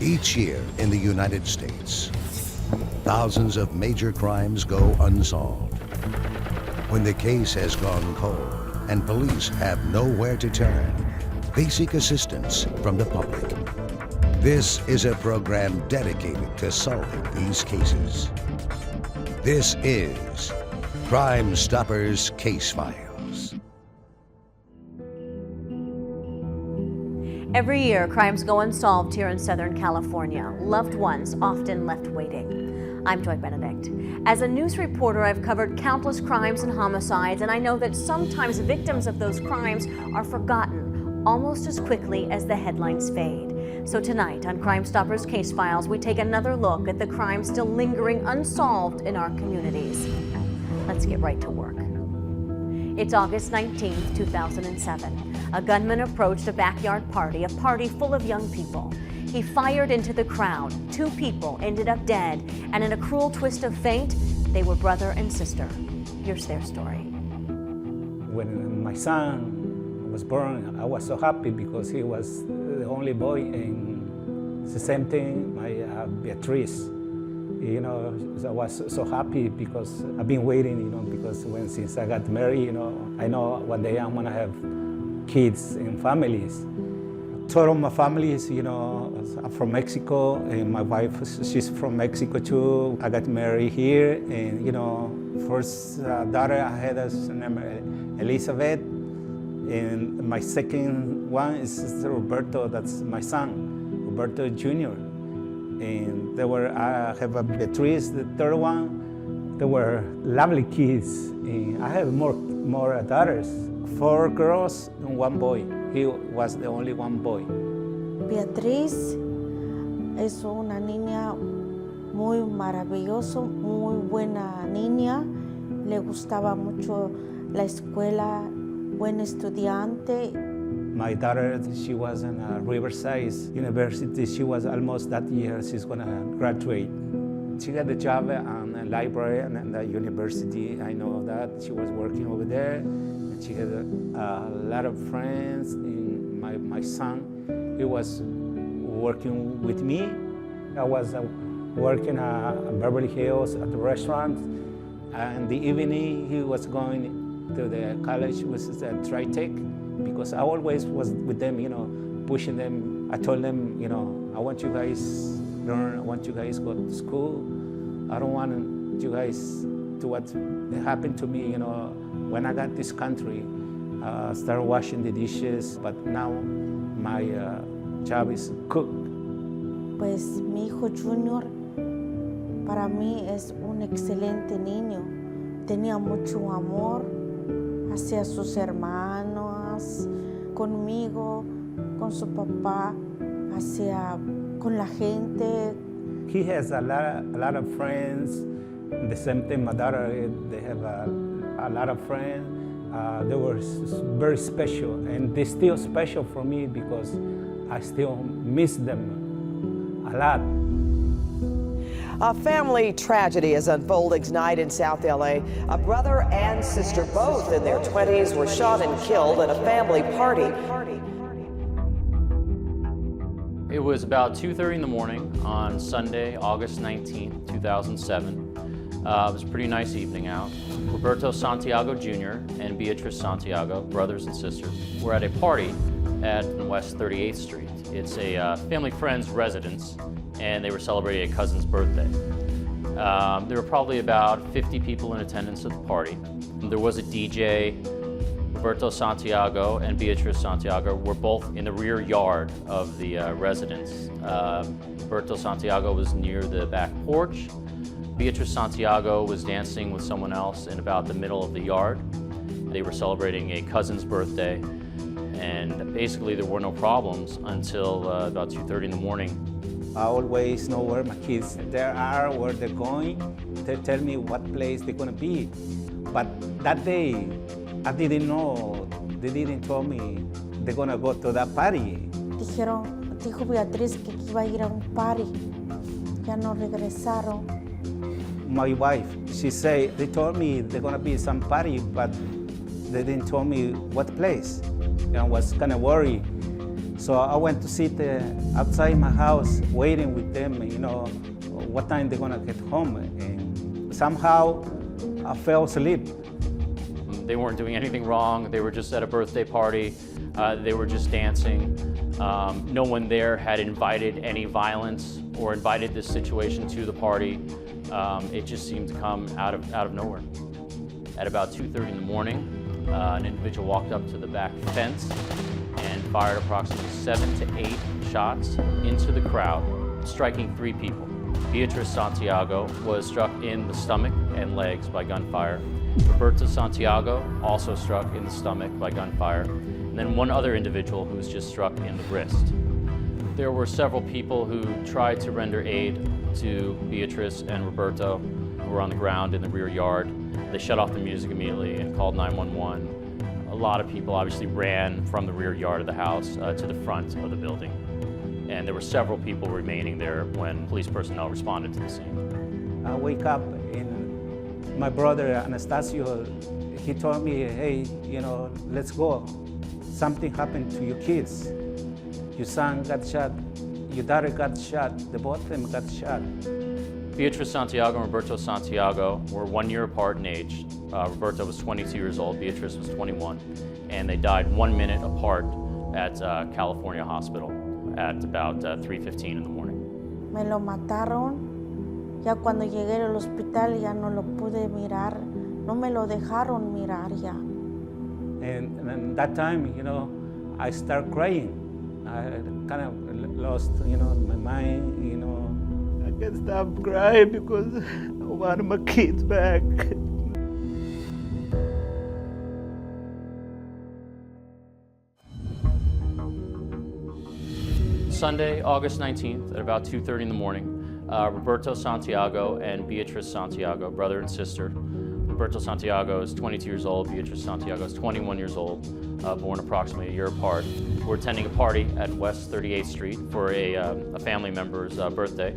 Each year in the United States, thousands of major crimes go unsolved. When the case has gone cold and police have nowhere to turn, they seek assistance from the public. This is a program dedicated to solving these cases. This is Crime Stoppers Case Files. Every year, crimes go unsolved here in Southern California. Loved ones often left waiting. I'm Benedict. As a news reporter, I've covered countless crimes and homicides, and I know that sometimes victims of those crimes are forgotten almost as quickly as the headlines fade. So tonight on Crime Stoppers Case Files, we take another look at the crimes still lingering unsolved in our communities. Let's get right to work. It's August 19th, 2007. A gunman approached a backyard party, a party full of young people. He fired into the crowd. 2 people ended up dead, and in a cruel twist of fate, they were brother and sister. Here's their story. When my son was born, I was so happy because he was the only boy, and it's the same thing, my Beatrice. You know, I was so happy because I've been waiting, you know, because since I got married, you know, I know one day I'm gonna have kids and families. Two of my families, you know, I'm from Mexico, and my wife, she's from Mexico too. I got married here, and you know, first daughter I had is named Elizabeth, and my second one is Roberto. That's my son, Roberto Jr. And I have a Beatrice, the third one. They were lovely kids. And I have more daughters, 4 girls and 1 boy. He was the only 1 boy. Beatriz es una niña muy maravillosa, muy buena niña. Le gustaba mucho la escuela, buen estudiante. My daughter, she was in Riverside University. She was almost that year, she's gonna graduate. She got a job on a library and the university. I know that she was working over there. And she had a lot of friends. And my son, he was working with me. I was working at Beverly Hills at the restaurant. And the evening, he was going to the college, which is at Tri-Tech. Because I always was with them, you know, pushing them. I told them, you know, I want you guys learn, I want you guys go to school. I don't want you guys to what happened to me, you know, when I got this country. Started washing the dishes, but now my job is cook. Pues mi hijo Junior para mí es un excelente niño. Tenía mucho amor hacia sus hermanos, conmigo, con su papá, con la gente. He has a lot of friends. The same thing, my daughter, they have a lot of friends. They were very special, and they're still special for me because I still miss them a lot. A family tragedy is unfolding tonight in South LA. A brother and sister, both in their 20s, were shot and killed at a family party. It was about 2:30 in the morning on Sunday, August 19th, 2007. It was a pretty nice evening out. Roberto Santiago Jr. and Beatrice Santiago, brothers and sisters, were at a party at West 38th Street. It's a family friend's residence, and they were celebrating a cousin's birthday. There were probably about 50 people in attendance at the party. There was a DJ. Roberto Santiago and Beatrice Santiago were both in the rear yard of the residence. Roberto Santiago was near the back porch. Beatrice Santiago was dancing with someone else in about the middle of the yard. They were celebrating a cousin's birthday, and basically there were no problems until about 2:30 in the morning. I always know where my kids are, where they're going. They tell me what place they're gonna be. But that day, I didn't know. They didn't tell me they're gonna go to that party. Dijo Beatriz que iba a ir a un party. Ya no regresaron. My wife, she said, they told me they're gonna be some party, but they didn't tell me what place. And I was kind of worried. So I went to sit outside my house waiting with them, what time they're gonna get home. And somehow I fell asleep. They weren't doing anything wrong. They were just at a birthday party. They were just dancing. No one there had invited any violence or invited this situation to the party. It just seemed to come out of nowhere. At about 2:30 in the morning, an individual walked up to the back fence and fired approximately 7 to 8 shots into the crowd, striking 3 people. Beatrice Santiago was struck in the stomach and legs by gunfire. Roberto Santiago also struck in the stomach by gunfire. And then one other individual who was just struck in the wrist. There were several people who tried to render aid to Beatrice and Roberto, who were on the ground in the rear yard. They shut off the music immediately and called 911. A lot of people obviously ran from the rear yard of the house to the front of the building. And there were several people remaining there when police personnel responded to the scene. I wake up and my brother Anastasio, he told me, hey, let's go. Something happened to your kids. Your son got shot, your daughter got shot, the both of them got shot. Beatrice Santiago and Roberto Santiago were 1 year apart in age. Roberto was 22 years old, Beatrice was 21, and they died 1 minute apart at California Hospital at about 3:15 in the morning. Me lo mataron. Ya cuando llegué al hospital ya no lo pude mirar. No me lo dejaron mirar ya. And that time, I started crying. I kind of lost, my mind, I can't stop crying because I want my kids back. Sunday, August 19th, at about 2:30 in the morning, Roberto Santiago and Beatrice Santiago, brother and sister. Roberto Santiago is 22 years old, Beatrice Santiago is 21 years old, born approximately a year apart. We're attending a party at West 38th Street for a family member's birthday.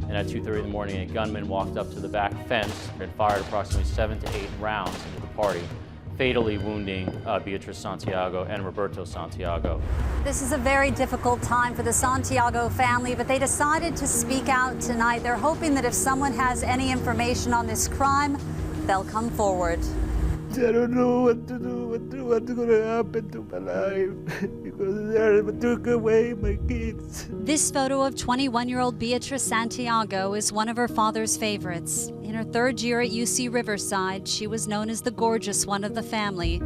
And at 2:30 in the morning, a gunman walked up to the back fence and fired approximately 7 to 8 rounds into the party, fatally wounding Beatrice Santiago and Roberto Santiago. This is a very difficult time for the Santiago family, but they decided to speak out tonight. They're hoping that if someone has any information on this crime, they'll come forward. I don't know what to do, what's going to happen to my life because they took away my kids. This photo of 21-year-old Beatrice Santiago is one of her father's favorites. In her 3rd year at UC Riverside, she was known as the gorgeous one of the family.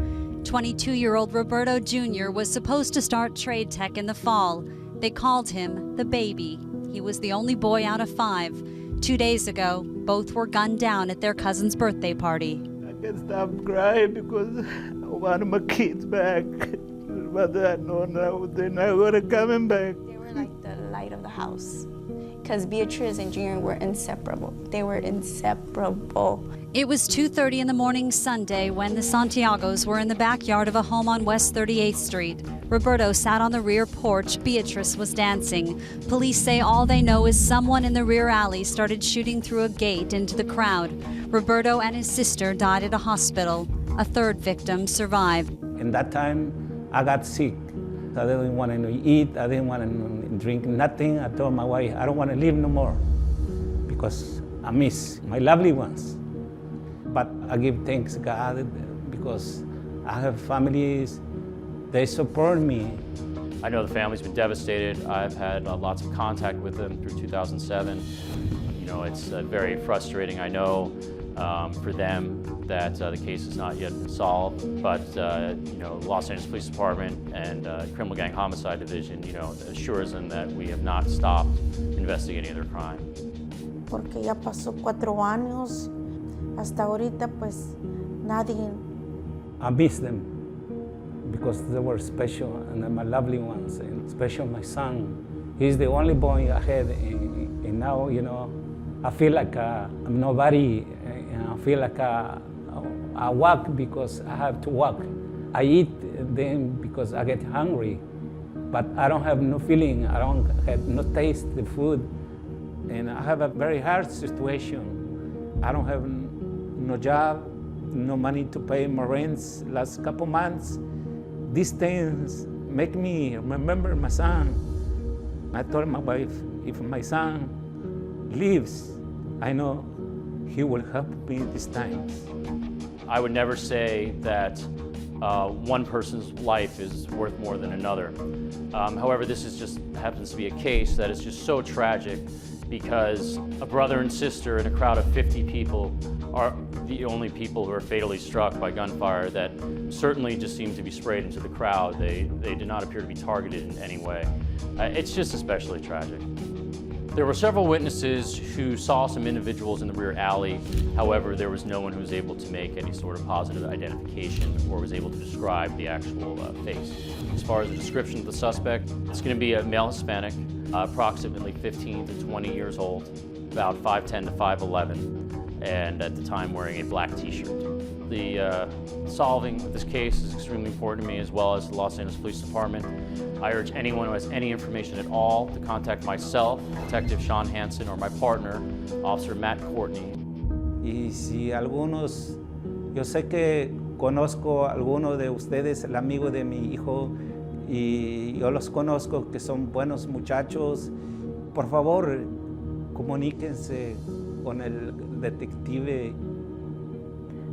22-year-old Roberto Jr. was supposed to start trade tech in the fall. They called him the baby. He was the only boy out of 5. 2 days ago, both were gunned down at their cousin's birthday party. I can't stop crying because I want my kids back. But I know now they're not gonna coming back. They were like the light of the house. Because Beatrice and Junior were inseparable. They were inseparable. It was 2:30 in the morning Sunday when the Santiagos were in the backyard of a home on West 38th Street. Roberto sat on the rear porch. Beatrice was dancing. Police say all they know is someone in the rear alley started shooting through a gate into the crowd. Roberto and his sister died at a hospital. A 3rd victim survived. In that time, I got sick. I didn't want to eat, I didn't want to drink nothing. I told my wife, I don't want to live no more because I miss my lovely ones. But I give thanks to God because I have families, they support me. I know the family's been devastated. I've had lots of contact with them through 2007. It's very frustrating, I know, for them that the case has not yet been solved, but Los Angeles Police Department and Criminal Gang Homicide Division, assures them that we have not stopped investigating their crime. Porque ya pasó 4 años, hasta ahorita pues nadie. I miss them because they were special and they're my lovely ones, and especially my son. He's the only boy I had, and now, I feel like I'm nobody. I feel like I walk because I have to walk. I eat them because I get hungry, but I don't have no feeling. I don't have no taste the food, and I have a very hard situation. I don't have no job, no money to pay my rents last couple months. These things make me remember my son. I told my wife, if my son lives, I know he will help me this time. I would never say that one person's life is worth more than another. However, this is just happens to be a case that is just so tragic because a brother and sister in a crowd of 50 people are the only people who are fatally struck by gunfire that certainly just seem to be sprayed into the crowd. They did not appear to be targeted in any way. It's just especially tragic. There were several witnesses who saw some individuals in the rear alley. However, there was no one who was able to make any sort of positive identification or was able to describe the actual face. As far as the description of the suspect, it's going to be a male Hispanic, approximately 15 to 20 years old, about 5'10 to 5'11, and at the time wearing a black t-shirt. The solving of this case is extremely important to me, as well as the Los Angeles Police Department. I urge anyone who has any information at all to contact myself, Detective Shawn, or my partner, Officer Matt Courtney. Y si algunos, yo sé que conozco a algunos de ustedes, el amigo de mi hijo, y yo los conozco que son buenos muchachos. Por favor, comuníquense con el detective.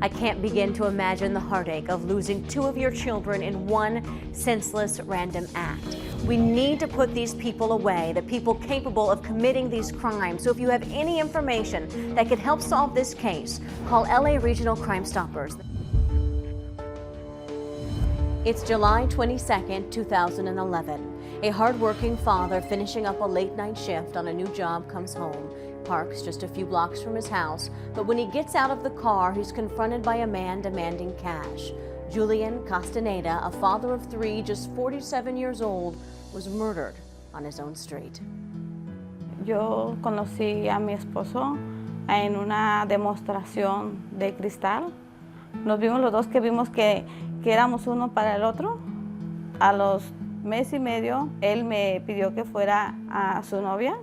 I can't begin to imagine the heartache of losing two of your children in one senseless random act. We need to put these people away, the people capable of committing these crimes. So if you have any information that could help solve this case, call LA Regional Crime Stoppers. It's July 22nd, 2011. A hardworking father finishing up a late-night shift on a new job comes home. Parks just a few blocks from his house, but when he gets out of the car, he's confronted by a man demanding cash. Julian Castaneda, a father of three, just 47 years old, was murdered on his own street. Yo conocí a mi esposo en una demostración de cristal. Nos vimos los dos que vimos que éramos uno para el otro. A los mes y medio, él me pidió que fuera a su novia.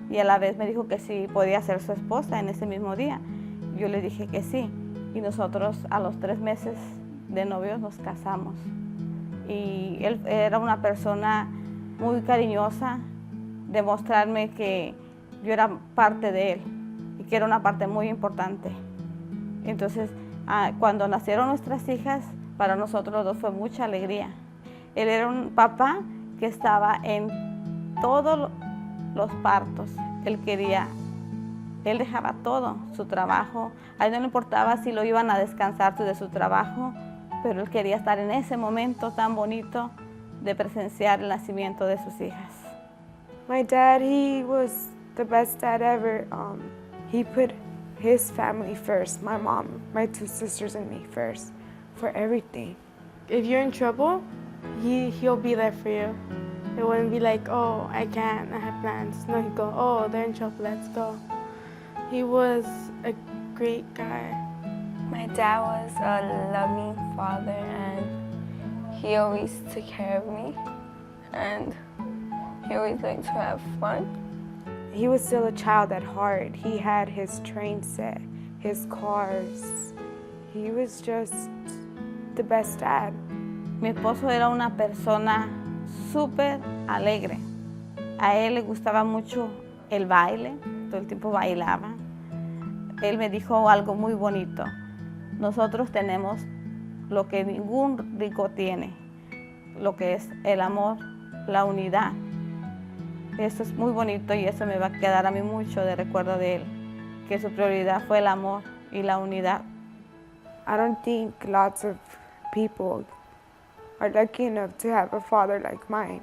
Y a la vez me dijo que sí podía ser su esposa en ese mismo día. Yo le dije que sí. Y nosotros a los 3 meses de novios nos casamos. Y él era una persona muy cariñosa, de mostrarme que yo era parte de él y que era una parte muy importante. Entonces, cuando nacieron nuestras hijas, para nosotros los dos fue mucha alegría. Él era un papá que estaba en todo los partos. Él dejaba todo, su trabajo. A él no le importaba si lo iban a descansar de su trabajo, pero él quería estar en ese momento tan bonito de presenciar el nacimiento de sus hijas. My dad, he was the best dad ever. He put his family first, my mom, my 2 sisters, and me first for everything. If you're in trouble, he'll be there for you. It wouldn't be like, oh, I can't, I have plans. No, he'd go, oh, they're in trouble, let's go. He was a great guy. My dad was a loving father, and he always took care of me, and he always liked to have fun. He was still a child at heart. He had his train set, his cars. He was just the best dad. Mi esposo era una persona súper alegre. A él le gustaba mucho el baile, todo el tiempo bailaba. Él me dijo algo muy bonito. Nosotros tenemos lo que ningún rico tiene, lo que es el amor, la unidad. Eso es muy bonito y eso me va a quedar a mí mucho de recuerdo de él, que su prioridad fue el amor y la unidad. I don't think lots of people are lucky enough to have a father like mine.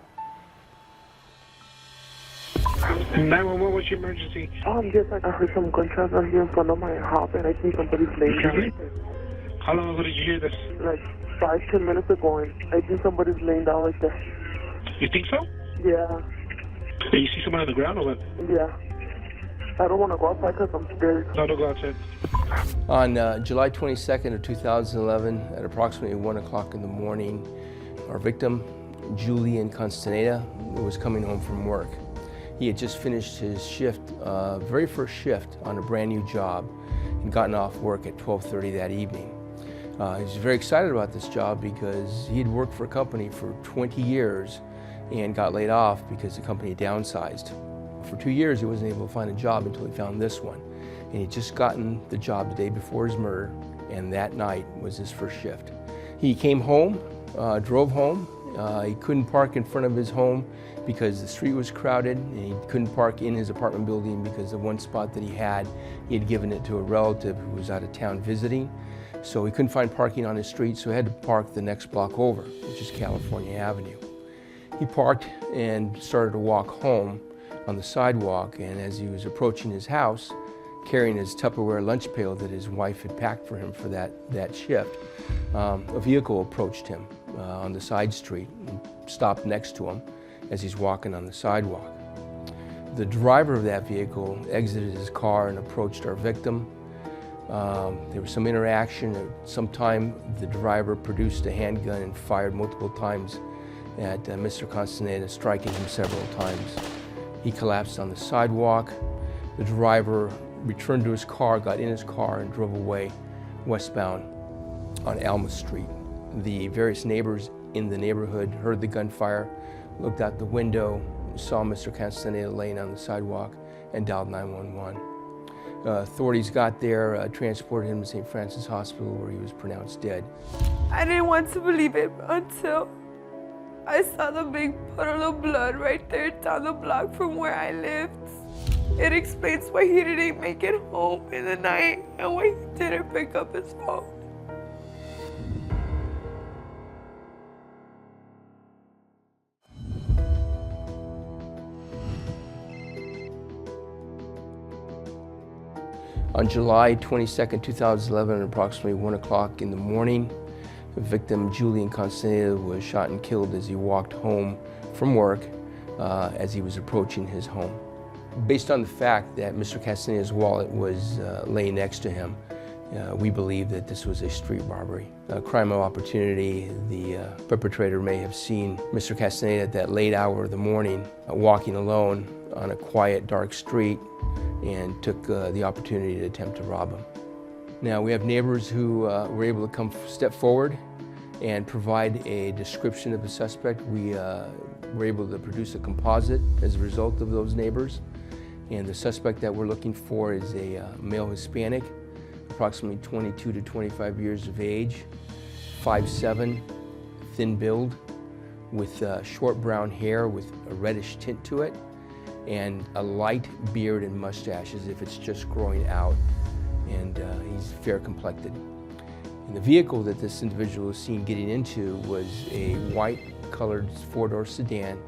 911, what's your emergency? Yes, I heard some gunshots out here in front of my house, and I think somebody's laying down. How long ago did you hear this? Like 5-10 minutes ago, and I think somebody's laying down like that. You think so? Yeah. Did you see someone on the ground or what? Yeah. I don't want to go outside because I'm scared. No, don't go outside. On July 22nd of 2011, at approximately 1 o'clock in the morning, our victim, Julian Castaneda, was coming home from work. He had just finished his shift, very first shift on a brand new job, and gotten off work at 12:30 that evening. He was very excited about this job because he had worked for a company for 20 years and got laid off because the company downsized. For 2 years, he wasn't able to find a job until he found this one. And he'd just gotten the job the day before his murder, and that night was his first shift. He came home, drove home. He couldn't park in front of his home because the street was crowded, and he couldn't park in his apartment building because the one spot that he had given it to a relative who was out of town visiting. So he couldn't find parking on his street, so he had to park the next block over, which is California Avenue. He parked and started to walk home on the sidewalk, and as he was approaching his house, carrying his Tupperware lunch pail that his wife had packed for him for that shift, a vehicle approached him on the side street and stopped next to him as he's walking on the sidewalk. The driver of that vehicle exited his car and approached our victim. There was some interaction. At some time, the driver produced a handgun and fired multiple times at Mr. Castaneda, striking him several times. He collapsed on the sidewalk. The driver returned to his car, got in his car, and drove away westbound on Alma Street. The various neighbors in the neighborhood heard the gunfire, looked out the window, saw Mr. Castaneda laying on the sidewalk, and dialed 911. Authorities got there, transported him to St. Francis Hospital, where he was pronounced dead. I didn't want to believe it until I saw the big puddle of blood right there down the block from where I lived. It explains why he didn't make it home in the night and why he didn't pick up his phone. On July 22nd, 2011, at approximately 1 o'clock in the morning, the victim, Julian Castaneda, was shot and killed as he walked home from work as he was approaching his home. Based on the fact that Mr. Castaneda's wallet was laying next to him, we believe that this was a street robbery. A crime of opportunity. The perpetrator may have seen Mr. Castaneda at that late hour of the morning, walking alone on a quiet, dark street, and took the opportunity to attempt to rob him. Now, we have neighbors who were able to step forward and provide a description of the suspect. We were able to produce a composite as a result of those neighbors. And the suspect that we're looking for is a male Hispanic, approximately 22 to 25 years of age, 5'7", thin build, with short brown hair with a reddish tint to it, and a light beard and mustache as if it's just growing out, and he's fair complected. And the vehicle that this individual was seen getting into was a white colored four-door sedan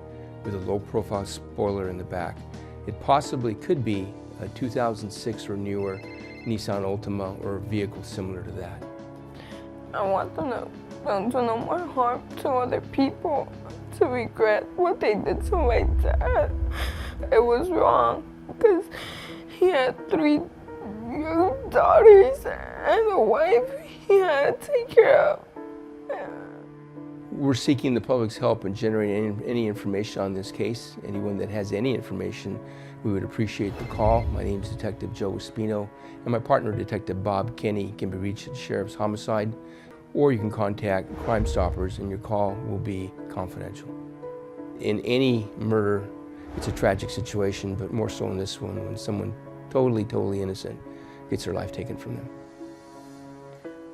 with a low profile spoiler in the back. It possibly could be a 2006 or newer Nissan Altima or a vehicle similar to that. I want them to do no more harm to other people, to regret what they did to my dad. It was wrong because he had 3 young daughters and a wife he had to take care of. We're seeking the public's help in generating any information on this case. Anyone that has any information, we would appreciate the call. My name is Detective Joe Espino, and my partner, Detective Bob Kenny, can be reached at the Sheriff's Homicide, or you can contact Crime Stoppers, and your call will be confidential. In any murder, it's a tragic situation, but more so in this one, when someone totally innocent gets their life taken from them.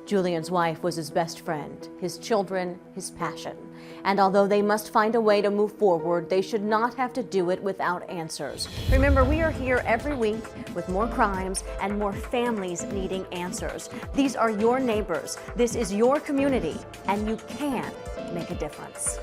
Julian's wife was his best friend, his children, his passion. And although they must find a way to move forward, they should not have to do it without answers. Remember, we are here every week with more crimes and more families needing answers. These are your neighbors. This is your community, and you can make a difference.